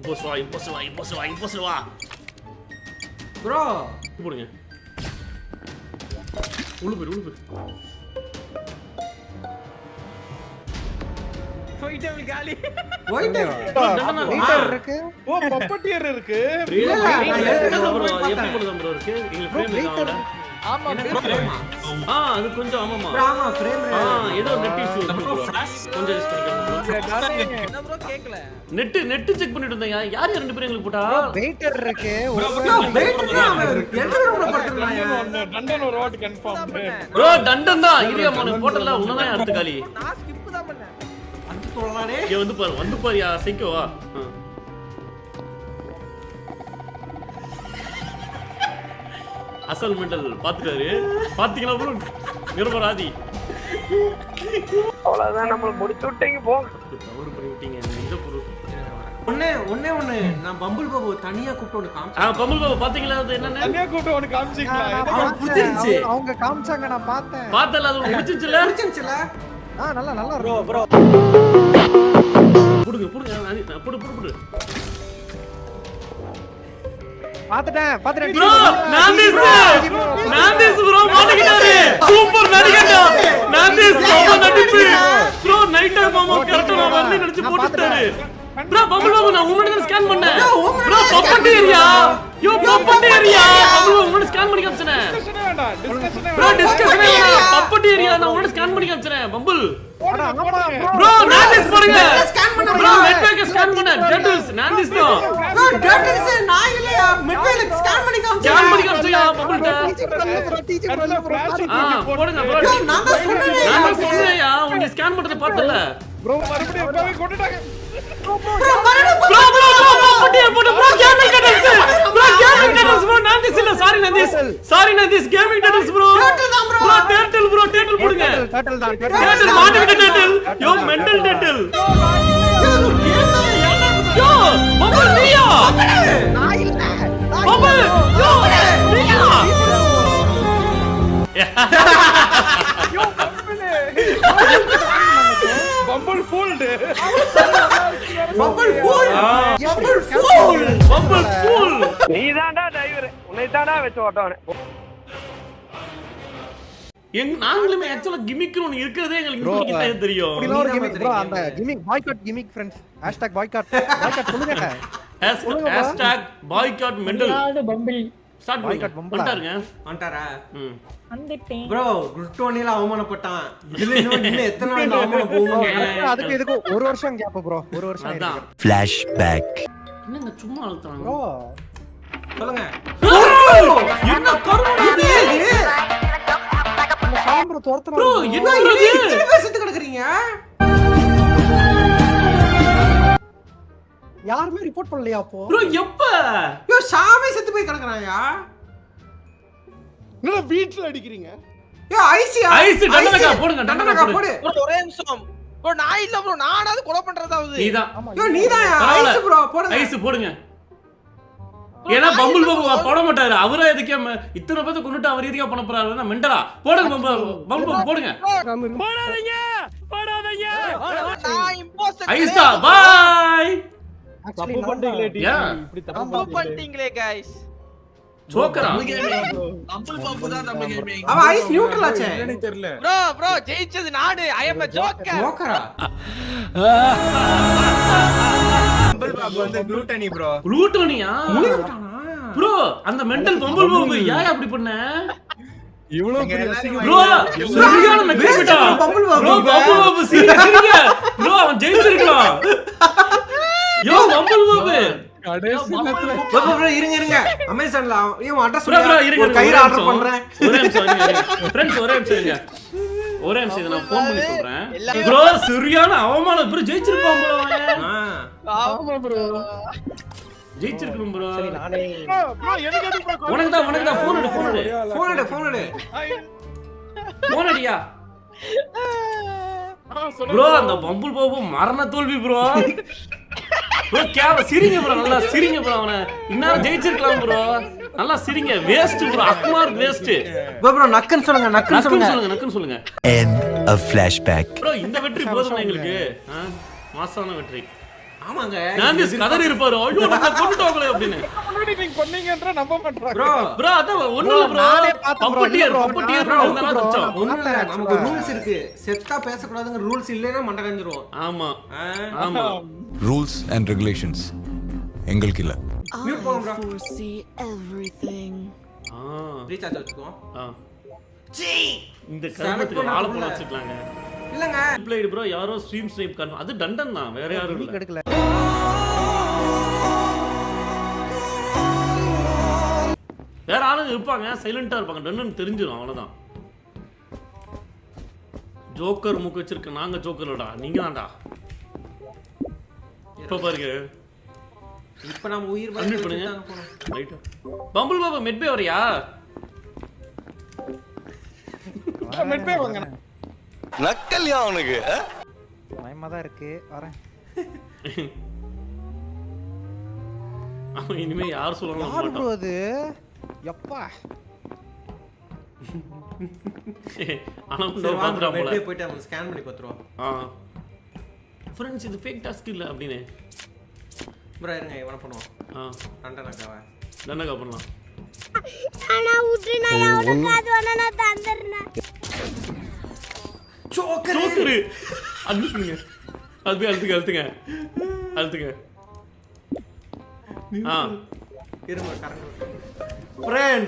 Impostor வா bro போடுங்க உள்ள போய் போயிட்டே காலி ஒயிட் இருக்கு ஓ பப்பட்டியர் இருக்கு இல்ல நான் எப்படி போடுதான் ப்ரோ இருக்கு எங்க ஃப்ரேம் இருக்காங்க ஆமா அது கொஞ்சம் ஆமாமா ஆமா ஃப்ரேம் ஏதோ நெட் இஷ்யூ கொஞ்சம் ஜஸ்ட் பண்ணிக்கலாம் என்ன ப்ரோ கேக்கல நெட் செக் பண்ணிட்டு இருந்தேன் யார் ரெண்டு பேரும் எங்களுக்கு போட்டா வெயிட்டர் இருக்கு வெயிட் தான் எந்த ரூம்ல படுத்துறாங்க லண்டன் ஒரு வாட் கன்ஃபார்ம் ப்ரோ டண்டன் தான் இரியா மோனே போட்டல உன்னதான் அடுத்த காலி நான் ஸ்கிப் தான் பண்ணேன் அந்த தோளானே இங்க வந்து பாரு யா சைக்கோவா அசல் மெண்டல் பாத்துட்டாரு பாத்தீங்களா ப்ரோ நிர்மராதி அவ்வளவுதான் நம்மள முடிச்சு விட்டீங்க போங்க தவறு பண்ணி விட்டீங்க இந்த பொருள் ஒண்ணே நான் பம்பிள் பாபு தனியா கூப்பிட்டு காமிச்சேன் பம்புல் பாபா பாத்தீங்களா அது என்னன்னு தனியா கூப்பிட்டு உனக்கு காமிச்சிங்களா அவன் புடிச்சிருச்சு அவங்க காமிச்சாங்க நான் பார்த்தேன் பார்த்தல அது பிடிச்சிச்சுல புடிச்சிருச்சுல நல்லா ப்ரோ புடுங்க புடு பாத்துட்டேன் ப்ரோ நான்தேஸ் ப்ரோ மாட்டிக்கிட்டாரு சூப்பர் நடிகண்டா நான்தேஸ் மாமா நடிப்பு ப்ரோ நைட் டைம் மாமா கரெக்ட்டா நான் வந்து நடிச்சு போட்டுட்டாரு ப்ரோ பம்புல் பாபு நான் உங்களை ஸ்கேன் பண்ணேன் bro பப்பட்டி area bumble Babu scan பண்ணி காமிச்சேன் ப்ரோ டிஸ்கஷன் பப்பட்டி ஏரியா நான் உங்களை ஸ்கேன் பண்ணி காமிச்சேன் பம்புல் ப்ரோ நான்தேஸ் பாருங்க ஸ்கேன் பண்ண ப்ரோ நெட்வொர்க் ஸ்கேன் பண்ண டேட்டல்ஸ் நான்தேஸ் தான் ப்ரோ டேட்டல்ஸ் நான் இல்லையா மெட்வேல ஸ்கேன் பண்ணி காமிச்சியா பம்புல்ட்ட போடுங்க ப்ரோ நான் தான் சொன்னேன்யா உங்க ஸ்கேன் பண்றத பார்த்தல ப்ரோ மறுபடியும் எப்பவே கொண்டுட்டாங்க ப்ரோ மறுபடியும் ப்ரோ கேமிங் டேட்டல்ஸ் ப்ரோ நான்தேஸ் இல்ல சாரி நான்தேஸ் கேமிங் டேட்டல்ஸ் ப்ரோ டேட்டல் போடுங்க டேட்டல் மாட்டிக்கிட்ட டேட்டல் யோ மெண்டல் டேட்டல் யோ பம்புல் நீயா பம்புல் யோ நீயா பம்பிள் ஃபூல்ட் பம்பிள் ஃபூல் நீதான்டா டிரைவர் உன்னை தான்டா வச்சு ஓட்டவனே நாங்களுமே ஆக்சுவலா கிமிக்னு ஒன்னு இருக்கிறதே எங்களுக்கு கிட்ட தெரியும் இப்படி ஒரு கிமிக் ப்ரோ அந்த gimmick boycott gimmick friends #hashtag boycott சொல்லுங்க #hashtag boycott mental bumble start boycott பண்ணிட்டாருங்க வந்துட்டாரா வந்துட்டேன் ப்ரோ குட்டோனில அவமானப்பட்டான் இதுல இன்னும் எத்தனை நாள் அவமானம் போகும் அதுக்கு இதுக்கு ஒரு வருஷம் கேப் ப்ரோ ஒரு வருஷம் அதான் Flashback. என்னங்க சும்மா அழுத்துறாங்க ப்ரோ சொல்லுங்க என்ன கருமடா இது அந்த சாம்பர ப்ரோ தோர்த்தன என்ன இது இத்தனை பேர் செத்து கிடக்குறீங்க யாருமே ரிப்போர்ட் பண்ணலையா அப்போ ப்ரோ எப்ப ஐயோ சாமே செத்து போய் கிடக்குறாயா என்ன வீட்ல அடிக்கிறீங்க ஐயோ ஐசி டண்டனக்கா போடுங்க டண்டனக்கா போடு ப்ரோ ஒரே நிமிஷம் ப்ரோ நான் இல்ல ப்ரோ நானாவது கொலை பண்றதாவது நீதான் ஐயோ நீதான் ஐசி ப்ரோ போடுங்க ஐஸ் போடுங்க ஏன்னா பம்புல் பாபு போட மாட்டாரு அவரே எதுக்கே இத்தனை பேத்த கொண்டுட்டு அவர் எதுக்கே பண்ண போறாருன்னா மெண்டலா போடுங்க பம்புல் போடுங்க போடாதீங்க நான் இம்போஸ்டர் ஐஸா பை ஆக்சுவலி இப்படி தப்பு பண்ணிட்டீங்களே गाइस சோக்கரா அவன் ஐஸ் நியூட்ரல் ஆச்சே தெரியல ப்ரோ ஜெயிச்சது நானு ஐ அம் a joker ஜோக்கரா ப்ளூட்டோனியா ப்ரோ அந்த மெண்டல் பம்புல் பாபு ஏன் அப்படி பண்ண ப்ரோ சரியான மெக்கேனிக்கா bumble Babu bro bumble Babu சீரியஸா ப்ரோ அவன் ஜெயிச்சிருக்கான் யோ பம்புல் பாபு கடைசி நேரத்துல ப்ரோ இருங்க அமேசான்ல இவன் அட்ரஸ் ப்ரோ இருங்க ஒரு கையில ஆர்டர் பண்றேன் ஒரே நிமிஷம் फ्रेंड्स ஒரே நிமிஷம் இருங்க ஒரே நிமிஷம் இத நான் ஃபோன் பண்ணி சொல்றேன் ப்ரோ சரியான அவமானம் ப்ரோ ஜெயிச்சிருப்பான் ப்ரோ ஆமா ப்ரோ ஜெயிச்சிருக்கணும் ப்ரோ சரி நானே ப்ரோ எனக்கு எதுக்கு உனக்கு தான் ஃபோன் எடு ஃபோன் அடியா ப்ரோ அந்த பம்புல் பாபு மரண தோல்வி ப்ரோ ப்ரோ சிரிங்க ப்ரோ நல்லா சிரிங்க ப்ரோ அவனை இன்னும் ஜெயிச்சிருக்கலாம் ப்ரோ நல்லா சிரிங்க வேஸ்ட் ப்ரோ அக்மார் வேஸ்ட் ப்ரோ நக்கன் சொல்லுங்க End of flashback. ப்ரோ இந்த வெற்றி போதுமா எங்களுக்கு மாசான வெற்றி ஆமாங்க நான்டிஸ் கதறி இருப்பாரு ஐயோ நம்ம கொண்டுட்டோங்களே அப்படின்னு முன்னாடி நீங்க பண்ணீங்கன்ற நம்ப மாட்டறாங்க ப்ரோ ப்ரோ அத ஒண்ணு இல்ல ப்ரோ நானே பார்த்தேன் bro. பப்பட்டியர் bro, பப்பட்டியர் நான் இருந்தா தச்சோம் ஒண்ணும் இல்ல நமக்கு ரூல்ஸ் இருக்கு செத்தா பேசக்கூடாதுங்க ரூல்ஸ் இல்லைன்னா மண்டை கஞ்சிரும் ஆமா ஆமா rules and regulations எங்களுக்கு இல்ல மியூட் போங்க ப்ரோ foresee everything. ரீசார்ஜ் வச்சுக்கோ இந்த கருமத்துக்கு வாழைப்பழம் வச்சுக்கலாங்க இல்லங்க பிளேட் ப்ரோ யாரோ ஸ்ட்ரீம் ஸ்னைப் கன் அது டண்டன் தான் வேற யாரும் இல்ல எடுக்கல வேற ஆளுங்க இருப்பாங்க சைலண்டா இருப்பாங்க டண்டன் தெரிஞ்சிரும் அவ்வளவுதான் ஜோக்கர் மூக்கு வச்சிருக்க நாங்க ஜோக்கர்லடா நீங்க தான்டா இப்ப பாருங்க இப்ப நாம உயிர் அன்மியூட் பண்ணுங்க ரைட் பம்பிள் பாபா மெட்பே வரியா மெட்பே வாங்க நக்கல்யா அவனுக்கு பயமா தான் இருக்கு வரேன் அவன் இனிமே யார் சொல்லணும் யாரு ப்ரோ மாட்டான் அது எப்பா ஆனா சரி வாங்க பாத்துறா போல வெளியே போய்ட்டு அவங்க ஸ்கேன் பண்ணி பாத்துறோம் ஃப்ரெண்ட்ஸ் இது ஃபேக் டாஸ்க் இல்ல அப்படினே ப்ரோ இருங்க இவன பண்ணுவோம் டண்டனக்காவ டண்டனக்கா பண்ணலாம் ஆனா உட்ரி நான் அவன காது வண்ணா நான் தந்தறேன் ஜோக்கர் ஜோக்கர் அழுத்துங்க அழுத்துங்க இருங்க correct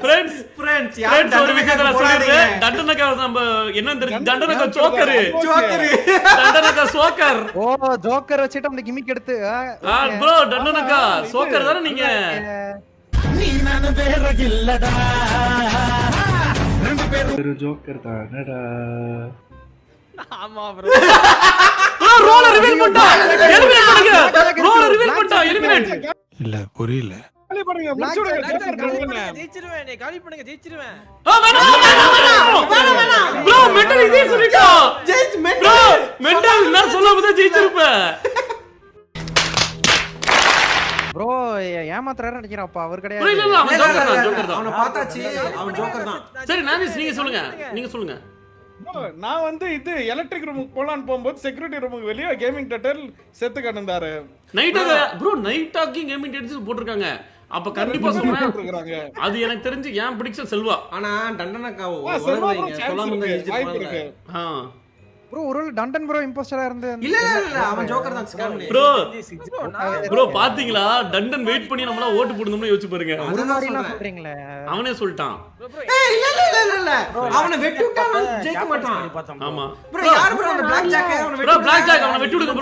friends friends friends friends ஒரு விஷயத்தை நான் சொல்லிடுறேன் டண்டனக்கா நம்ம என்ன தெரியும் டண்டனக்கா ஜோக்கர் டண்டனக்கா சோக்கர் ஓ ஜோக்கர் வச்சிட்டு அந்த கிமிக் எடுத்து ப்ரோ டண்டனக்கா சோக்கர் தானே நீங்க நீ நானே வேற இல்லடா ஆமா bro ப்ரோ ரோல ரிவீல் பண்ணிட்டா எலிமினேட் பண்ணுங்க ரோல ரிவீல் பண்ணிட்டா எலிமினேட் இல்ல புரியல காலி பண்ணுங்க முடிச்சுடுங்க ஜெயிச்சிருவேன் நீ காலி பண்ணுங்க ஜெயிச்சிருவேன் வேணாம் ப்ரோ மெண்டல் இதே சொல்லிட்டா ஜெயிச் ப்ரோ மெண்டல் நான் சொல்லாம தான் ஜெயிச்சிருப்பேன் ப்ரோ ஏமாத்துறாரு நினைக்கிறேன் அப்ப அவர் ப்ரோ இல்ல கிடையாது அவன் ஜோக்கர் தான் அவனை பார்த்தாச்சு அவன் ஜோக்கர் தான் சரி நானிஸ் நீங்க சொல்லுங்க நான் வந்து இது எலக்ட்ரிக் ரூமுக்கு போலான்னு போகும்போது செக்யூரிட்டி ரூமுக்கு வெளியே கேமிங் டட்டல் செத்து கிடந்தாரு நைட்டாக ப்ரோ நைட் டாக்கிங் கேமிங் டெட்ஸ் போட்டுருக்காங்க அப்ப கண்டிப்பா சொல்றேன் அது எனக்கு தெரிஞ்சு ஏன் பிடிச்ச செல்வா ஆனா டண்டனக்காவ செல்வா சொல்லாம இருந்தா வாய்ப்பு இருக்கு இருக்கு ப்ரோ ஒரு டண்டன் ப்ரோ இம்போஸ்டரா இருந்து இல்ல அவன் ஜோக்கர் தான் ஸ்கேன் பண்ணி ப்ரோ பாத்தீங்களா டண்டன் வெயிட் பண்ணி நம்மள ஓட்டு போடுறோம்னு யோசிச்சு பாருங்க ஒரு மாதிரிலாம் சொல்றீங்களே அவனே சொல்லிட்டான் ஏய் இல்ல அவனை வெட்டி விட்டா அவன் ஜெயிக்க மாட்டான் ஆமா ப்ரோ யார் ப்ரோ அந்த Black Jack அவனை ப்ரோ Black Jack அவனை வெட்டி விடுங்க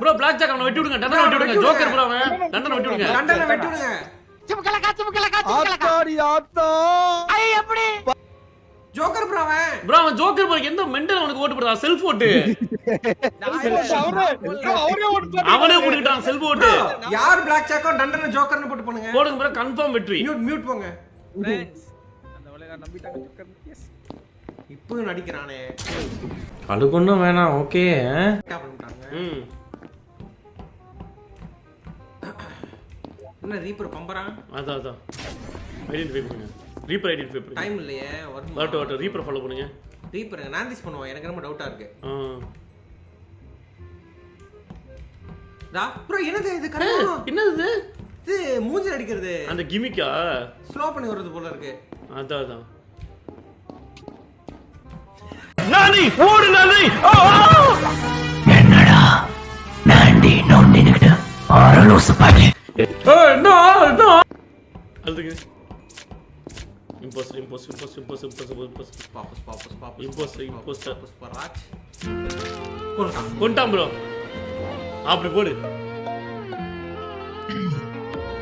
ப்ரோ Black Jack அவனை வெட்டி விடுங்க டண்டனை வெட்டி விடுங்க ஜோக்கர் ப்ரோ அவன் டண்டனை வெட்டி விடுங்க டண்டனை வெட்டி விடுங்க ஆத்தாடி ஆத்தா ஐ எப்படி ஜோக்கர் ப்ரோ அவன் ஜோக்கர் ப்ரோ எந்த மெண்டல் அவனுக்கு ஓட்டு போடுறா செல்ஃப் ஓட்டு அவனே போட்டுட்டான் செல்ஃப் ஓட்டு யார் Black Jack டண்டனை ஜோக்கர்னு போட்டு பண்ணுங்க போடுங்க ப்ரோ கன்ஃபார்ம் வெற்றி மியூட் போங்க ஃப்ரெண்ட்ஸ் அந்த உலக நம்பிட்டாங்க ஜோக்கர் எஸ் இப்போ நடிக்கிறானே அழுகொன்னும் வேணாம் ஓகே என்ன ரீப்பர் பம்பறான் அதான் ஐடென்டிஃபை பண்ணுங்க ரீப்பர் ஐடென்டிஃபை பண்ணுங்க டைம் இல்லையே வாட் ரீப்பர் ஃபாலோ பண்ணுங்க ரீப்பர் நான்டிஸ் பண்ணுவோம் எனக்கு ரொம்ப டவுட்டா இருக்கு ப்ரோ என்னது இது கரெக்ட்டா என்னது இது மூஞ்சில அடிக்கிறது அந்த கிமிக்கா ஸ்லோ பண்ணி வரது போல இருக்கு அதான் நானி ஓடு நானி என்னடா நாண்டி நோண்டிக்கிட்டு ஆரலோஸ் பாக்கி நோ அதுக்கு imposter ராஜ் கொண்டாம் ப்ரோ அப்படி போடு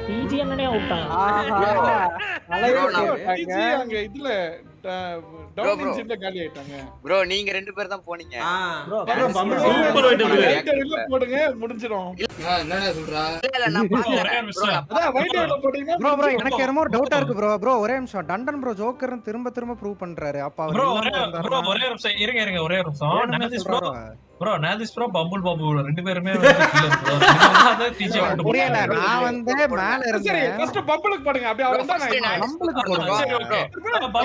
டிஜி அங்க இதுல டவுன் சீட்ல காலி ஆயிட்டாங்க bro நீங்க ரெண்டு பேர் தான் போனீங்க சூப்பர் ஐட்டம் இல்ல போடுங்க முடிஞ்சிரும் என்னடா சொல்றா இல்ல நான் அதான் வைட் ஹவுஸ்ல போடுங்க ப்ரோ எனக்கு என்னமோ ஒரு டவுட்டா இருக்கு ப்ரோ ஒரே நிமிஷம் டண்டன் ப்ரோ ஜோக்கர்னு திரும்ப ப்ரூவ் பண்றாரு அப்ப அவர் ஒரே நிமிஷம் இருங்க ஒரே நிமிஷம் ப்ரோ நாதிஸ் ப்ரோ பம்புல் பாபு ரெண்டு பேருமே புரியல நான் வந்து மேல இருந்தேன் ஃபர்ஸ்ட் பம்புலுக்கு போடுங்க அப்படியே அவன் தான் பம்புலுக்கு போடுங்க சரி ஓகே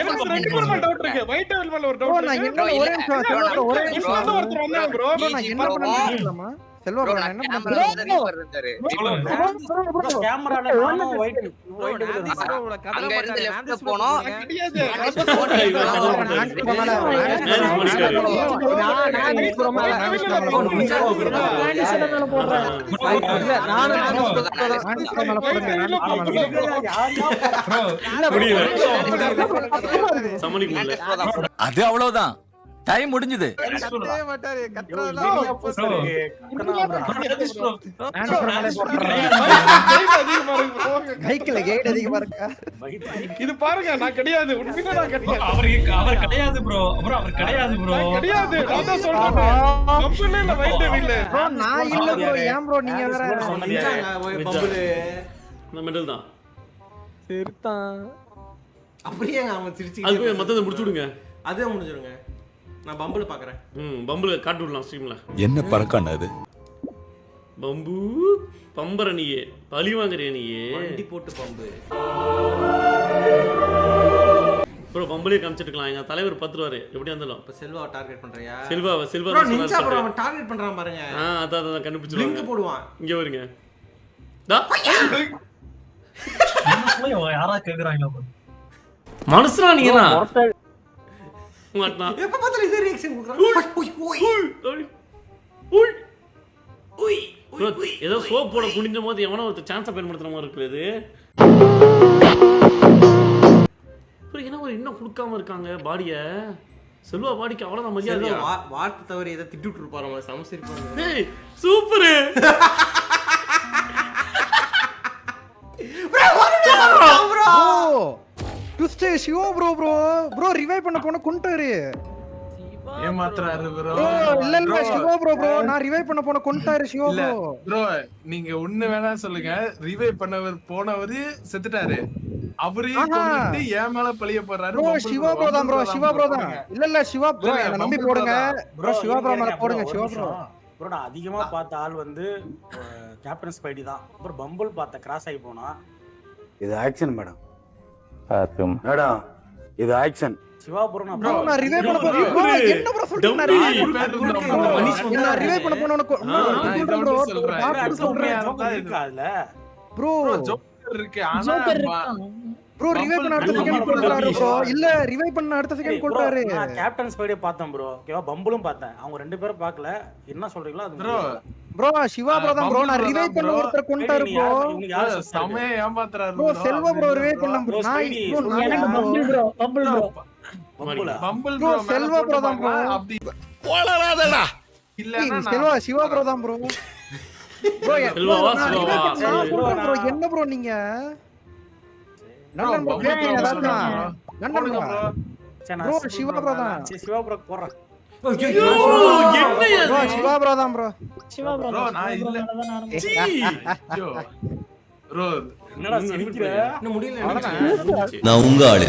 எனக்கு ரெண்டு பேரும் டவுட் இருக்கு வைட் ஹவுஸ் மேல ஒரு ப்ரோ டவுட் நான் இருக்கு என்ன ஒரே நிமிஷம் இன்னொரு ஒருத்தர் வந்தாங்க ப்ரோ நான் என்ன பண்ணலாமா செல்வா ப்ரோ bro, நான் என்ன கேமரா பண்றீங்க? ரீப்பர் இருந்தாரு கேமரால நானும் ஒயிட் அங்க இருந்து லெஃப்ட் போனோம் கிடையாது. நான்சி பண்ணிட்டாரு. சமாளிக்க முடியல. அது அவ்வளவுதான் டைம் முடிஞ்சது கைக்குல கேட் அதிகமா இருக்கா? இது பாருங்க நான் கிடையாது உண்மையில நான் கிடையாது அவர் கிடையாது ப்ரோ. அப்புறம் அவர் கிடையாது ப்ரோ. நான் கிடையாது நான் தான் சொல்றேன் கம்பெனில இல்ல வைட் இல்ல bro நான் இல்ல bro, ஏன் bro நீங்க வேற? நிஞ்சாங்க பம்புல இந்த மெண்டல் தான். செருத்தான். அப்படியே அவன் சிரிச்சு அது போய் மத்தத முடிச்சு விடுங்க. அதே முடிஞ்சிருங்க. நான் பம்புல பாக்குறேன். பம்புல காட்டி விடலாம் ஸ்ட்ரீம்ல. என்ன பறக்கான அது பம்பு பம்பர நீயே பழி வாங்குறிய நீயே. வண்டி போட்டு பம்பு. ப்ரோ பம்புலயே காமிச்சிட்டுக்கலாம். எங்க தலைவர் 10 ரூபாய் எப்படி வந்தாலும். இப்ப செல்வாவை டார்கெட் பண்றியா? செல்வா ப்ரோ நிஞ்சா ப்ரோ அவன் டார்கெட் பண்றான் பாருங்க. அதான் கண்டுபிடிச்சிருவாங்க. லிங்க் போடுவான். இங்க வருங்க. டா யாரா கேக்குறாங்க மனுஷனா நீங்கனா மாட்டா. எப்ப பார்த்தாலும் இதே ரியாக்ஷன் குடுக்குறான். ஏதோ சோப் போட குனிஞ்ச போது எவனோ ஒரு சான்ஸை பயன்படுத்துற மாதிரி இருக்குது. என்ன ஒரு இன்னும் கொடுக்காம இருக்காங்க பாடிய. செல்வா பாடிக்கு அவ்வளவுதான் மரியாதை. வார்த்தை தவிர ஏதோ திட்டி விட்டு இருப்பாரு அவன் சமசிருப்பாங்க. ஏய் super bro twist Siva bro revive பண்ண போன கொண்டாரு. ஏமாத்துறாரு ப்ரோ இல்ல சிவா bro நான் ரிவைவ் பண்ண போன கொண்டாரு சிவா bro. ப்ரோ நீங்க ஒண்ணு வேணா சொல்லுங்க ரிவைவ் பண்ணவர் போனவரு செத்துட்டாரு அவரையும் கொன்னுட்டு ஏன் மேல பழிய போறாரு bro சிவா bro தான் bro சிவா bro தான். இல்ல சிவா bro என்ன நம்பி போடுங்க bro சிவா bro மேல போடுங்க சிவா bro. ப்ரோ நான் அதிகமா பார்த்த ஆள் வந்து கேப்டன் ஸ்பைடி தான். அப்புறம் பம்பிள் பார்த்த கிராஸ் ஆகி போனா. இது ஆக்ஷன் மேடம். மேடம் இது ஆக்ஷன். சிவா ப்ரோ நான் ரிவைவ் பண்ண போறேன் bro. என்ன bro சொல்றீங்க? நான் ரிவைவ் பண்ண போன bro ஜோக்கர் இருக்கு ஆனா bro ரிவைவ் பண்ண அடுத்த செகண்ட் கொல்றாரு bro. இல்ல ரிவைவ் பண்ண அடுத்த செகண்ட் கொல்றாரு. நான் கேப்டன் ஸ்பைடியை பார்த்தேன் ப்ரோ. ஓகேவா பம்பிளும் பார்த்தேன். அவங்க ரெண்டு பேரும் பார்க்கல. என்ன சொல்றீங்களோ அது bro சிவா bro தான் bro நான் ரிவைவ் பண்ண ஒருத்தர் கொண்டாரு bro. சமய ஏமாத்துறாரு bro செல்வா bro ரிவைவ் பண்ண bro நான் பம்பிள் bro செல்வா bro தான் bro. அப்படி போலறாதடா இல்லன்னா செல்வா சிவா bro தான் bro. bro செல்வாவா bro என்ன bro நீங்க நண்பன் bro கேட்டீங்க அதான் நண்பன் bro சிவா bro தான். சிவா ப்ரோ போறேன். என்ன bro சிவா bro தான் bro. ப்ரோ நான் இல்ல ஐயோ ப்ரோ என்னடா சிரிக்கிற? இன்னும் முடியல. நான் உங்க ஆளு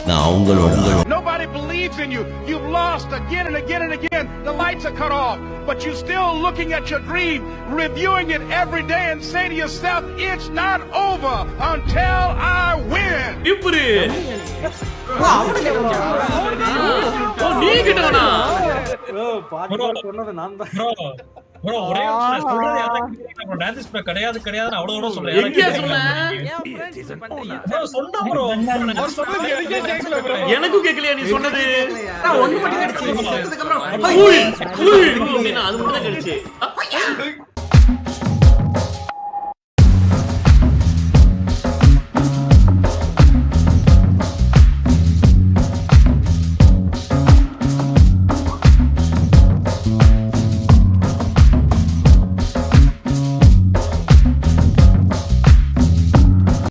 நான் உங்களோட. Nobody believes in you. You've lost again and again and again. The lights are cut off, but you're still looking at your dream, reviewing it every day and say to yourself, it's not over until I win. இப்படி நீ கிட்டவனா bro பாதி சொன்னது நான் தான். Bro ஒரே சொல்றது யாரா கேக்குறீங்க ப்ரோ. டான்ஸ் ப்ரோ கிடையாது கிடையாதுன்னு அவ்வளவு தூரம் சொல்றேன். எங்க சொன்ன? ப்ரோ சொன்னா ப்ரோ. அவர் சொல்றது எனக்கே கேட்கல ப்ரோ. எனக்கும் கேட்கலையா நீ சொன்னது? ஒண்ணு மட்டும் கிடைச்சு செத்ததுக்கு அப்புறம் அது மட்டும் தான் கிடைச்சு.